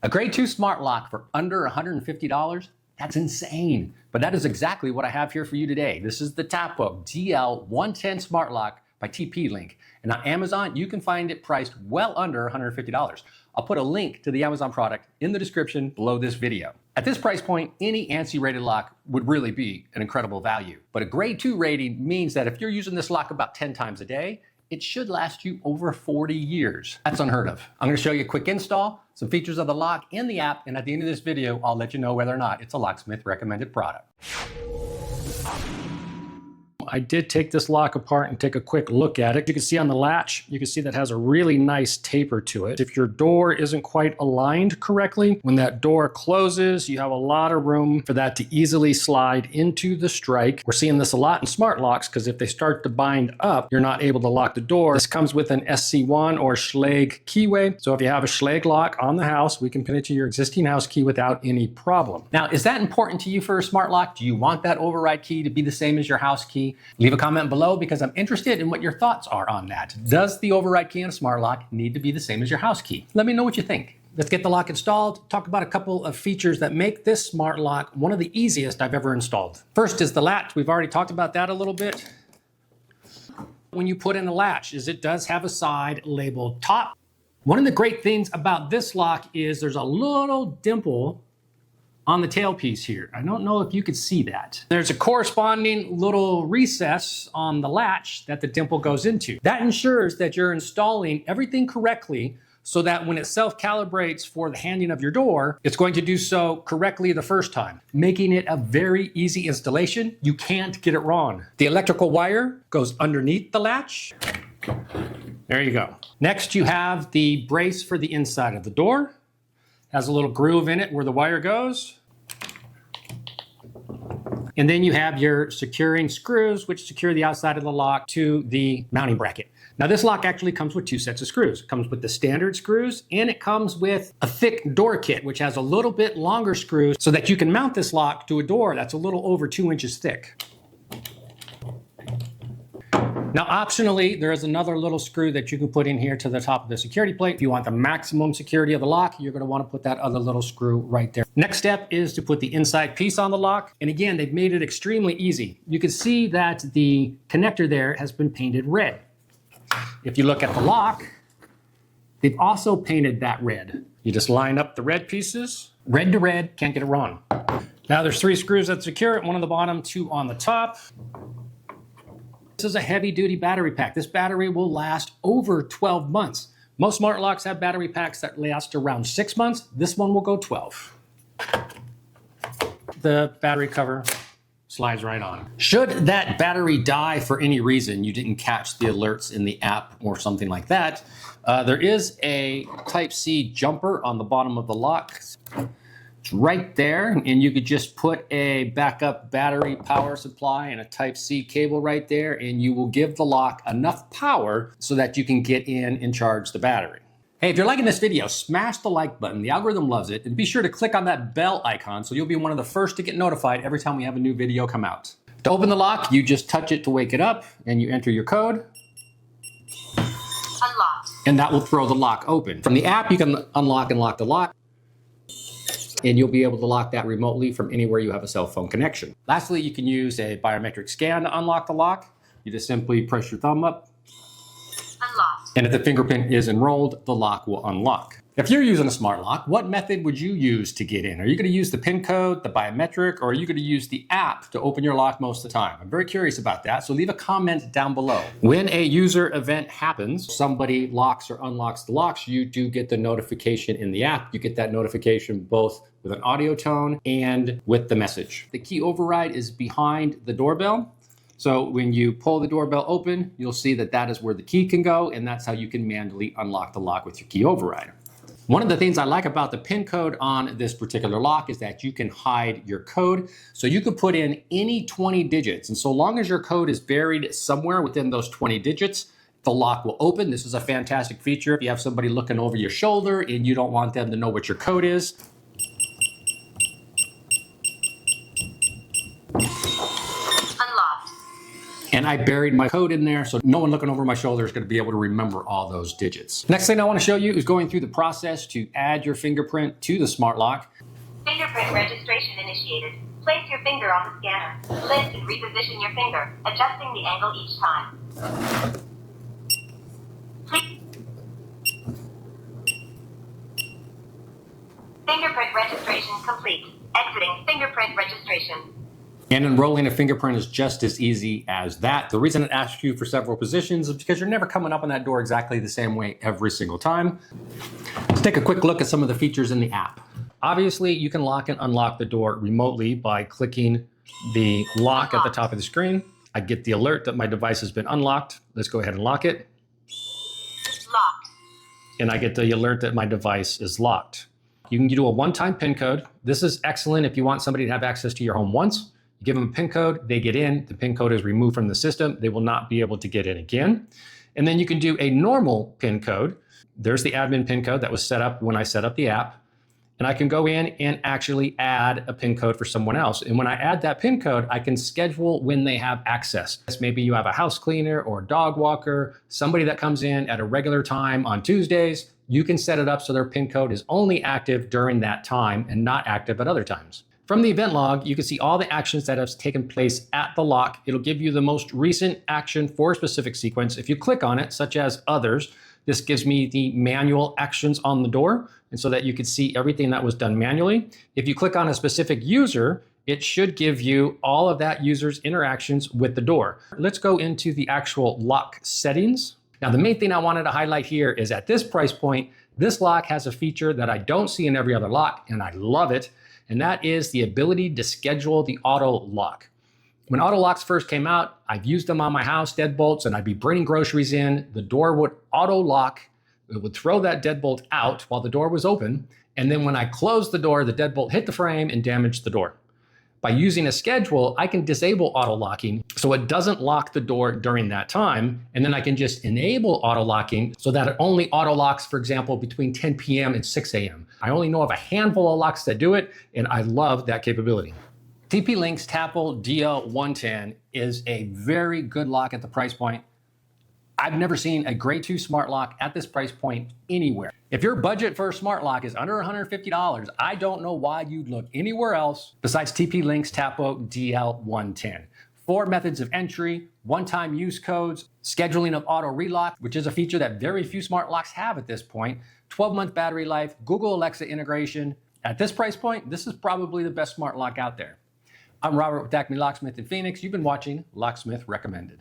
A grade 2 smart lock for under $150? That's insane. But that is exactly what I have here for you today. This is the Tapo DL110 smart lock by TP-Link. And on Amazon, you can find it priced well under $150. I'll put a link to the Amazon product in the description below this video. At this price point, any ANSI rated lock would really be an incredible value. But a grade 2 rating means that if you're using this lock about 10 times a day, it should last you over 40 years. That's unheard of. I'm gonna show you a quick install, some features of the lock and the app, and at the end of this video, I'll let you know whether or not it's a Locksmith recommended product. I did take this lock apart and take a quick look at it. You can see on the latch, you can see that has a really nice taper to it. If your door isn't quite aligned correctly, when that door closes, you have a lot of room for that to easily slide into the strike. We're seeing this a lot in smart locks because if they start to bind up, you're not able to lock the door. This comes with an SC1 or Schlage keyway. So if you have a Schlage lock on the house, we can pin it to your existing house key without any problem. Now, is that important to you for a smart lock? Do you want that override key to be the same as your house key? Leave a comment below because I'm interested in what your thoughts are on that. Does the override key on a smart lock need to be the same as your house key? Let me know what you think. Let's get the lock installed, talk about a couple of features that make this smart lock one of the easiest I've ever installed. First is the latch. We've already talked about that a little bit. When you put in the latch, it does have a side labeled top. One of the great things about this lock is there's a little dimple on the tailpiece here. I don't know if you could see that. There's a corresponding little recess on the latch that the dimple goes into. That ensures that you're installing everything correctly so that when it self-calibrates for the handing of your door, it's going to do so correctly the first time, making it a very easy installation. You can't get it wrong. The electrical wire goes underneath the latch. There you go. Next, you have the brace for the inside of the door. Has a little groove in it where the wire goes. And then you have your securing screws, which secure the outside of the lock to the mounting bracket. Now this lock actually comes with two sets of screws. It comes with the standard screws and it comes with a thick door kit, which has a little bit longer screws so that you can mount this lock to a door that's a little over 2 inches thick. Now, optionally, there is another little screw that you can put in here to the top of the security plate. If you want the maximum security of the lock, you're gonna wanna put that other little screw right there. Next step is to put the inside piece on the lock. And again, they've made it extremely easy. You can see that the connector there has been painted red. If you look at the lock, they've also painted that red. You just line up the red pieces, red to red, can't get it wrong. Now there's 3 screws that secure it, one on the bottom, 2 on the top. This is a heavy duty battery pack. This battery will last over 12 months. Most smart locks have battery packs that last around 6 months. This one will go 12. The battery cover slides right on. Should that battery die for any reason, you didn't catch the alerts in the app or something like that, there is a Type-C jumper on the bottom of the lock. It's right there, and you could just put a backup battery power supply and a Type-C cable right there, and you will give the lock enough power so that you can get in and charge the battery. Hey, if you're liking this video, smash the like button. The algorithm loves it, and be sure to click on that bell icon so you'll be one of the first to get notified every time we have a new video come out. To open the lock, you just touch it to wake it up, and you enter your code. Unlocked. And that will throw the lock open. From the app, you can unlock and lock the lock, and you'll be able to lock that remotely from anywhere you have a cell phone connection. Lastly, you can use a biometric scan to unlock the lock. You just simply press your thumb up. Unlocked. And if the fingerprint is enrolled, the lock will unlock. If you're using a smart lock, what method would you use to get in? Are you gonna use the PIN code, the biometric, or are you gonna use the app to open your lock most of the time? I'm very curious about that, so leave a comment down below. When a user event happens, somebody locks or unlocks the locks, you do get the notification in the app. You get that notification both with an audio tone and with the message. The key override is behind the doorbell. So when you pull the doorbell open, you'll see that that is where the key can go, and that's how you can manually unlock the lock with your key override. One of the things I like about the PIN code on this particular lock is that you can hide your code. So you can put in any 20 digits. And so long as your code is buried somewhere within those 20 digits, the lock will open. This is a fantastic feature if you have somebody looking over your shoulder and you don't want them to know what your code is. And I buried my code in there, so no one looking over my shoulder is going to be able to remember all those digits. Next thing I want to show you is going through the process to add your fingerprint to the smart lock. Fingerprint registration initiated. Place your finger on the scanner. Lift and reposition your finger, adjusting the angle each time. Fingerprint registration complete. Exiting fingerprint registration. And enrolling a fingerprint is just as easy as that. The reason it asks you for several positions is because you're never coming up on that door exactly the same way every single time. Let's take a quick look at some of the features in the app. Obviously, you can lock and unlock the door remotely by clicking the lock at the top of the screen. I get the alert that my device has been unlocked. Let's go ahead and lock it. Locked. And I get the alert that my device is locked. You can do a one-time PIN code. This is excellent if you want somebody to have access to your home once. You give them a PIN code, they get in, the PIN code is removed from the system. They will not be able to get in again. And then you can do a normal PIN code. There's the admin PIN code that was set up when I set up the app. And I can go in and actually add a PIN code for someone else. And when I add that PIN code, I can schedule when they have access. Maybe you have a house cleaner or a dog walker, somebody that comes in at a regular time on Tuesdays. You can set it up so their PIN code is only active during that time and not active at other times. From the event log, you can see all the actions that have taken place at the lock. It'll give you the most recent action for a specific sequence. If you click on it, such as others, this gives me the manual actions on the door, and so that you can see everything that was done manually. If you click on a specific user, it should give you all of that user's interactions with the door. Let's go into the actual lock settings. Now, the main thing I wanted to highlight here is at this price point, this lock has a feature that I don't see in every other lock, and I love it. And that is the ability to schedule the auto lock. When auto locks first came out, I've used them on my house, deadbolts, and I'd be bringing groceries in. The door would auto lock. It would throw that deadbolt out while the door was open. And then when I closed the door, the deadbolt hit the frame and damaged the door. By using a schedule, I can disable auto locking so it doesn't lock the door during that time. And then I can just enable auto locking so that it only auto locks, for example, between 10 p.m. and 6 a.m. I only know of a handful of locks that do it, and I love that capability. TP-Link's Tapo DL110 is a very good lock at the price point. I've never seen a grade 2 smart lock at this price point anywhere. If your budget for a smart lock is under $150, I don't know why you'd look anywhere else besides TP-Link's Tapo DL110. 4 methods of entry, one-time use codes, scheduling of auto relock, which is a feature that very few smart locks have at this point, 12-month battery life, Google Alexa integration. At this price point, this is probably the best smart lock out there. I'm Robert with Acme Locksmith in Phoenix. You've been watching Locksmith Recommended.